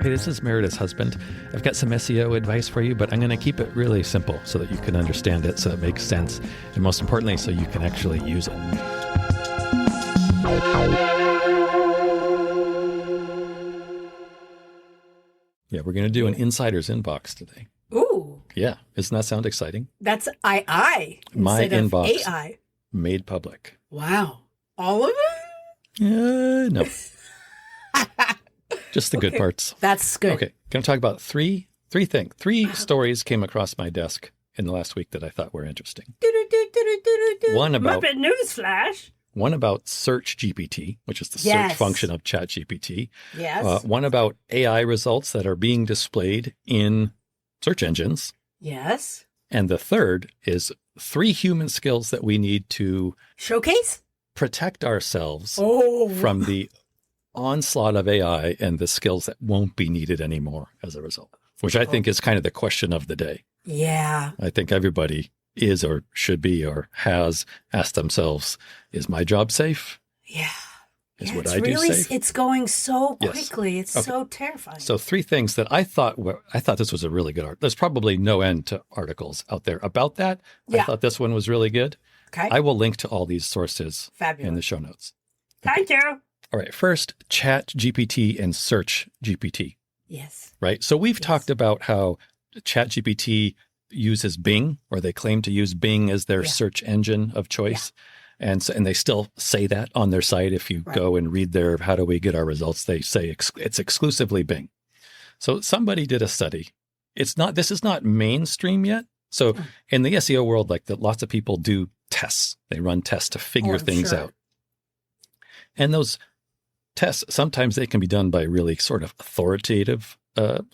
Hey, this is Meredith's husband. I've got some SEO advice for you, but I'm going to keep it really simple so that you can understand it, so it makes sense, and most importantly, so you can actually use it. Yeah, we're going to do an insider's inbox today. Ooh. Yeah. Doesn't that sound exciting? That's II My instead of inbox AI. made public. Wow. All of it? No. Just the good parts. That's good. Okay. Going to talk about three things. Three stories came across my desk in the last week that I thought were interesting. One about Muppet Newsflash. One about SearchGPT, which is the search function of ChatGPT. Yes. One about AI results that are being displayed in search engines. Yes. And the third is 3 human skills that we need to showcase, protect ourselves from the onslaught of AI and the skills that won't be needed anymore as a result, which I think is kind of the question of the day. Yeah. I think everybody is or should be or has asked themselves, is my job safe? Yeah. Is what I do safe? It's going so Yes. quickly. It's Okay. so terrifying. So 3 things that I thought this was a really good article. There's probably no end to articles out there about that. Yeah. I thought this one was really good. Okay. I will link to all these sources Fabulous. in the show notes. Thank you. All right. First, ChatGPT and SearchGPT, Yes. right? So we've talked about how ChatGPT uses Bing, or they claim to use Bing as their search engine of choice. And they still say that on their site. If you go and read their how do we get our results, they say it's exclusively Bing. So somebody did a study. This is not mainstream yet. So in the SEO world, lots of people do tests. They run tests to figure things out. And those tests, sometimes they can be done by really sort of authoritative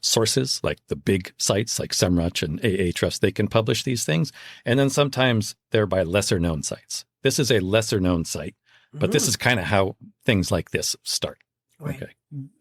sources, like the big sites like SEMrush and Ahrefs. They can publish these things. And then sometimes they're by lesser known sites. This is a lesser known site, but this is kind of how things like this start. Right.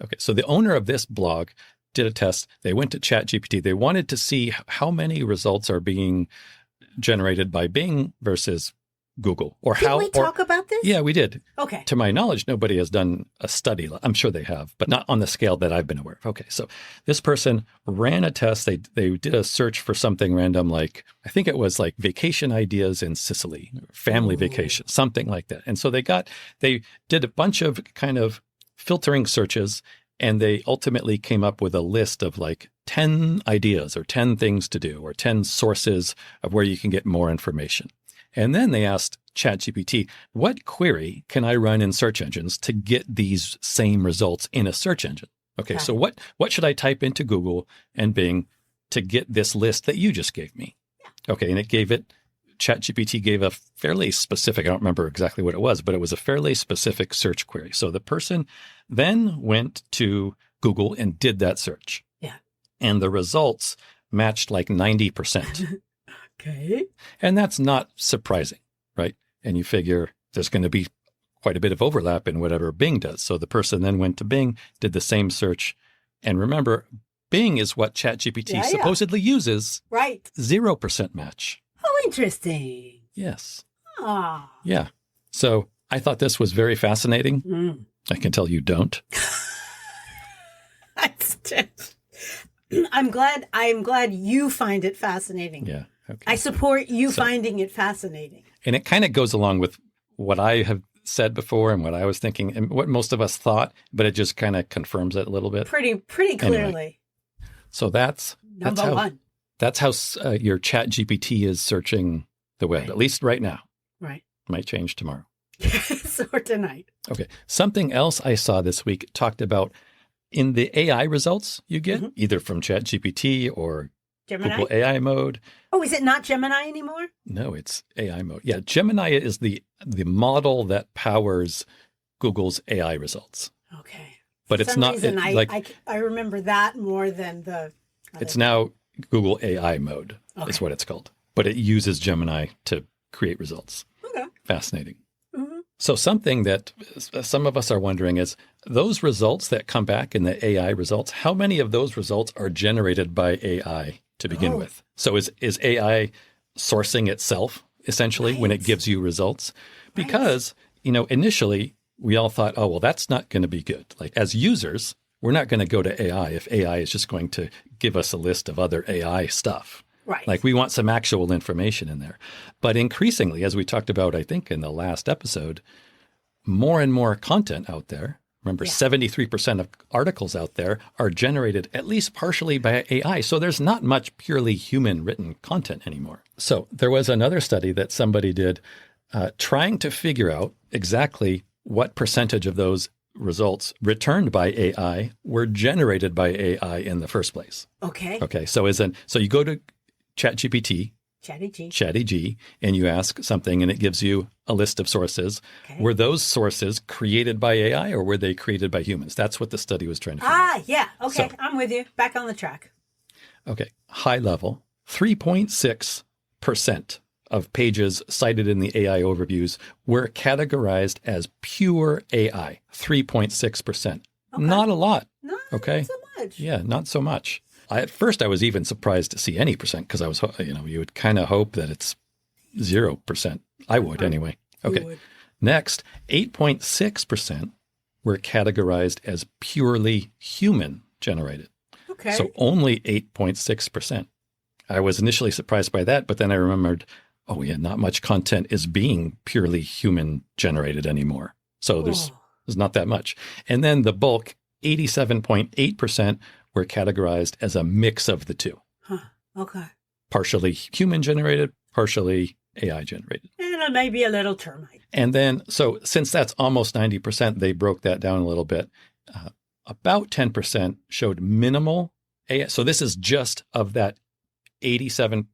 Okay. So the owner of this blog did a test. They went to ChatGPT. They wanted to see how many results are being generated by Bing versus Google, or Did we talk about this? Yeah, we did. Okay. To my knowledge, nobody has done a study. I'm sure they have, but not on the scale that I've been aware of. Okay, so this person ran a test. They did a search for something random, like I think it was like vacation ideas in Sicily, family vacation, something like that. And so they did a bunch of kind of filtering searches, and they ultimately came up with a list of like 10 ideas or 10 things to do or 10 sources of where you can get more information. And then they asked ChatGPT, what query can I run in search engines to get these same results in a search engine? Okay, so what should I type into Google and Bing to get this list that you just gave me? Okay, and ChatGPT gave a fairly specific, I don't remember exactly what it was, but it was a fairly specific search query. So the person then went to Google and did that search. Yeah. And the results matched like 90%. Okay. And that's not surprising, right? And you figure there's going to be quite a bit of overlap in whatever Bing does. So the person then went to Bing, did the same search. And remember, Bing is what ChatGPT supposedly uses. Right. 0% match. Oh, interesting. Yes. Ah. Yeah. So I thought this was very fascinating. I can tell you don't. I'm glad you find it fascinating. Yeah. Okay. I support you finding it fascinating. And it kind of goes along with what I have said before and what I was thinking and what most of us thought, but it just kind of confirms it a little bit. Pretty clearly. Anyway, so that's Number one. That's how your ChatGPT is searching the web, at least right now. Right. Might change tomorrow. Yes, or tonight. Okay. Something else I saw this week talked about in the AI results you get, either from ChatGPT or Gemini? Google AI mode. Oh, is it not Gemini anymore? No, it's AI mode. Yeah, Gemini is the model that powers Google's AI results. Okay. But it's not I remember that more than the. It's now Google AI mode is what it's called, but it uses Gemini to create results. Okay. Fascinating. So something that some of us are wondering is those results that come back in the AI results, how many of those results are generated by AI to begin with? So is AI sourcing itself essentially when it gives you results? Because, initially we all thought, oh, well, that's not going to be good. Like as users, we're not going to go to AI if AI is just going to give us a list of other AI stuff. Right. Like we want some actual information in there. But increasingly, as we talked about, I think in the last episode, more and more content out there. Remember, 73% of articles out there are generated at least partially by AI. So there's not much purely human written content anymore. So there was another study that somebody did trying to figure out exactly what percentage of those results returned by AI were generated by AI in the first place. Okay. Okay. So you go to ChatGPT, Chatty G. and you ask something and it gives you a list of sources. Okay. Were those sources created by AI or were they created by humans? That's what the study was trying to figure out. Yeah. Okay. So, I'm with you. Back on the track. Okay. High level, 3.6% of pages cited in the AI overviews were categorized as pure AI. 3.6%. Okay. Not a lot. No, Okay. not so much. Yeah, not so much. At first, I was even surprised to see any percent because I was, you would kind of hope that it's 0%. I would anyway. Okay. You would. Next, 8.6% were categorized as purely human generated. Okay. So only 8.6%. I was initially surprised by that, but then I remembered, oh yeah, not much content is being purely human generated anymore. So there's not that much. And then the bulk, 87.8%, were categorized as a mix of the two. Huh. Okay. Partially human generated, partially AI generated. And maybe a little termite. And then, so since that's almost 90%, they broke that down a little bit. About 10% showed minimal AI. So this is just of that 87%.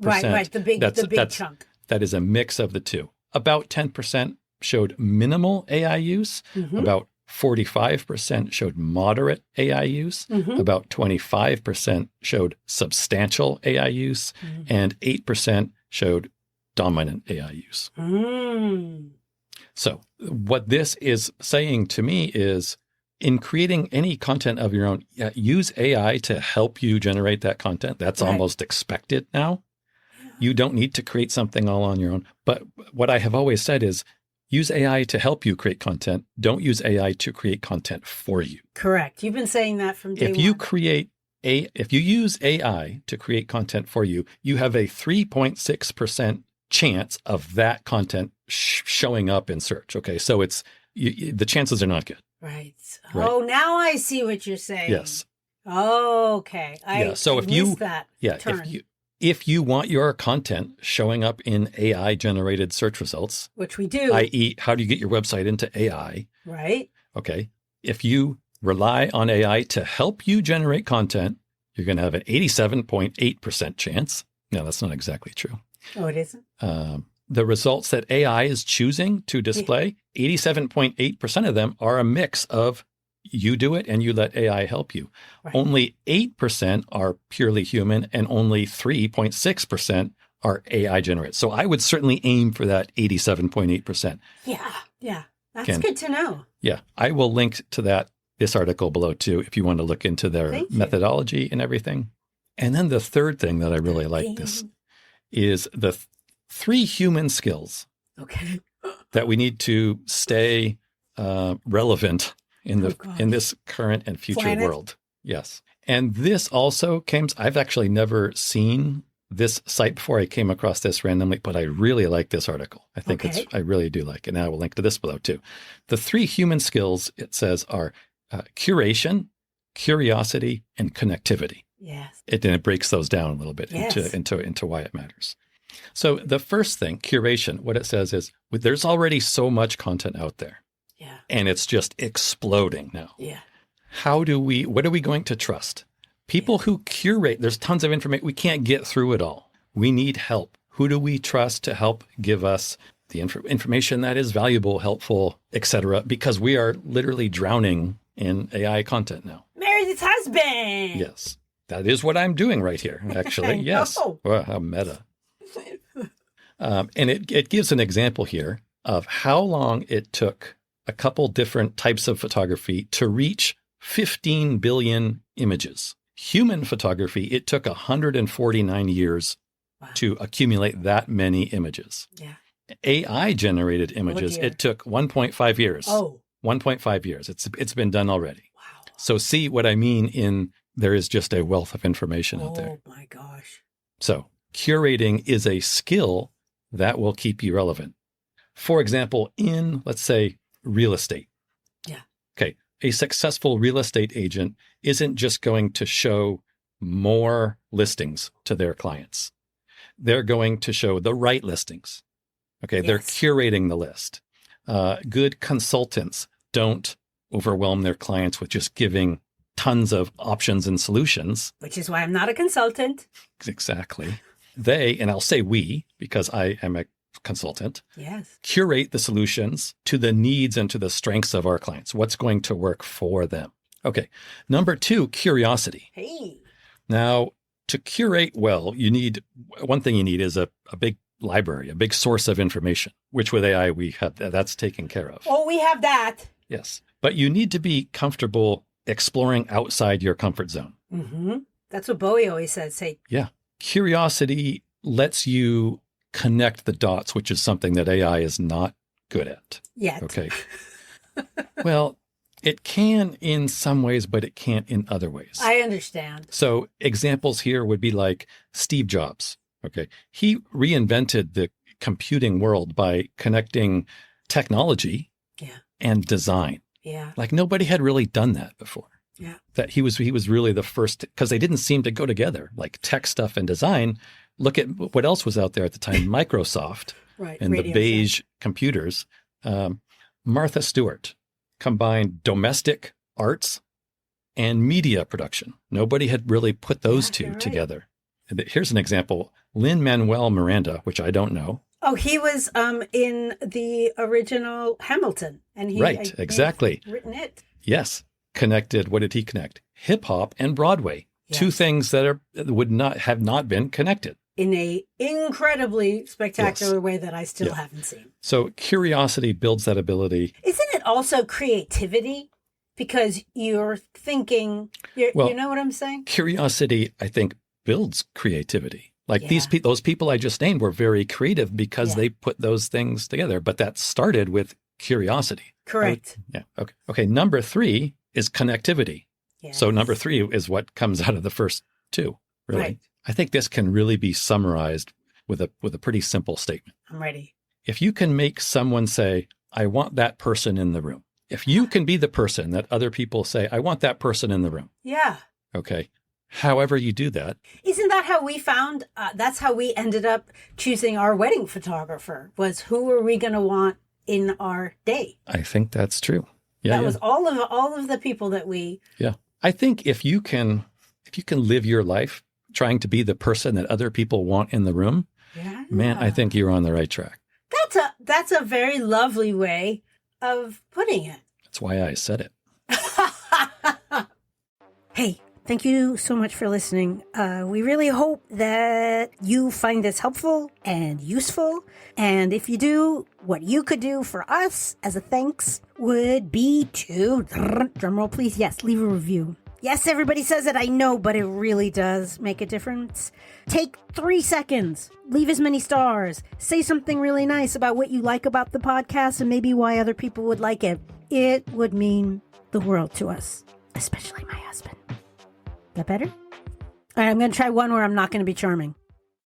Right. The big chunk. That is a mix of the two. About 10% showed minimal AI use. Mm-hmm. About 45% showed moderate AI use. Mm-hmm. About 25% showed substantial AI use. Mm-hmm. And 8% showed dominant AI use. Mm. So what this is saying to me is in creating any content of your own, use AI to help you generate that content. That's Right. almost expected now. You don't need to create something all on your own. But what I have always said is use AI to help you create content. Don't use AI to create content for you. Correct. You've been saying that from day If you use AI to create content for you, you have a 3.6% chance of that content showing up in search. Okay, so the chances are not good. Right. Right. Oh, now I see what you're saying. Yes. Okay. So if missed that turn, if you want your content showing up in AI generated search results, which we do, i.e., how do you get your website into AI? right? Okay. If you rely on AI to help you generate content, you're going to have an 87.8% chance. No, that's not exactly true. Oh, it isn't? The results that AI is choosing to display, 87.8% of them are a mix of you do it and you let AI help you. Right. Only 8% are purely human and only 3.6% are AI generated. So I would certainly aim for that 87.8%. Yeah. That's good to know. Yeah. I will link to this article below too, if you want to look into their methodology and everything. And then the third thing that I really like this is the 3 human skills that we need to stay relevant in this current and future world. Yes. And this also I've actually never seen this site before. I came across this randomly, but I really like this article. I think I really do like it. And I will link to this below too. The 3 human skills, it says, are curation, curiosity, and connectivity. Yes. And it breaks those down a little bit into why it matters. So the first thing, curation, what it says is there's already so much content out there. Yeah. And it's just exploding now. Yeah. What are we going to trust? People who curate, there's tons of information. We can't get through it all. We need help. Who do we trust to help give us the information that is valuable, helpful, etc.? Because we are literally drowning in AI content now. Meredith's husband. Yes. That is what I'm doing right here, actually. Yes. Well, how meta. And it gives an example here of how long it took a couple different types of photography to reach 15 billion images. Human photography, it took 149 years to accumulate that many images. Yeah. AI-generated images, it took 1.5 years. 1.5 years. It's been done already. Wow. So see what I mean in there is just a wealth of information out there. Oh my gosh. So curating is a skill that will keep you relevant. For example, in, let's say, real estate. Yeah. Okay. A successful real estate agent isn't just going to show more listings to their clients. They're going to show the right listings. Okay. Yes. They're curating the list. Good consultants don't overwhelm their clients with just giving tons of options and solutions. Which is why I'm not a consultant. Exactly. They, and I'll say we, because I am a consultant, yes, curate the solutions to the needs and to the strengths of our clients. What's going to work for them? Okay. Number 2, curiosity. Hey. Now, to curate well, one thing you need is a big library, a big source of information, which with AI we have, that's taken care of. Oh, we have that. Yes. But you need to be comfortable exploring outside your comfort zone. Mm-hmm. That's what Bowie always says. Say, yeah. Curiosity lets you connect the dots, which is something that AI is not good at. Yet. Okay. Well, it can in some ways, but it can't in other ways. I understand. So examples here would be like Steve Jobs. Okay. He reinvented the computing world by connecting technology and design. Yeah. Like nobody had really done that before. Yeah. That he was really the first, because they didn't seem to go together, like tech stuff and design. Look at what else was out there at the time, Microsoft right. and the beige computers. Martha Stewart combined domestic arts and media production. Nobody had really put those two together. Here's an example. Lin-Manuel Miranda, which I don't know. Oh, he was in the original Hamilton. And he exactly. written it. Yes. Connected. What did he connect? Hip hop and Broadway. Yes. Two things that would not have been connected. In a incredibly spectacular way that I still haven't seen. So curiosity builds that ability. Isn't it also creativity? Because you're thinking, you know what I'm saying? Curiosity, I think, builds creativity. Like those people I just named were very creative because they put those things together. But that started with curiosity. Correct. Okay. Okay. Number 3 is connectivity. Yes. So number 3 is what comes out of the first 2, really. Right. I think this can really be summarized with a pretty simple statement. I'm ready. If you can make someone say, I want that person in the room. If you can be the person that other people say, I want that person in the room. Yeah. Okay. However you do that. Isn't that how we found, that's how we ended up choosing our wedding photographer, was who are we going to want in our day? I think that's true. Yeah. That was all of the people that we. Yeah. I think if you can live your life trying to be the person that other people want in the room, man, I think you're on the right track. That's a very lovely way of putting it. That's why I said it. Hey, thank you so much for listening. We really hope that you find this helpful and useful. And if you do, what you could do for us as a thanks would be to, drumroll please, leave a review. Yes, everybody says it, I know, but it really does make a difference. Take 3 seconds, leave as many stars, say something really nice about what you like about the podcast and maybe why other people would like it. It would mean the world to us, especially my husband. That better? All right, I'm going to try one where I'm not going to be charming.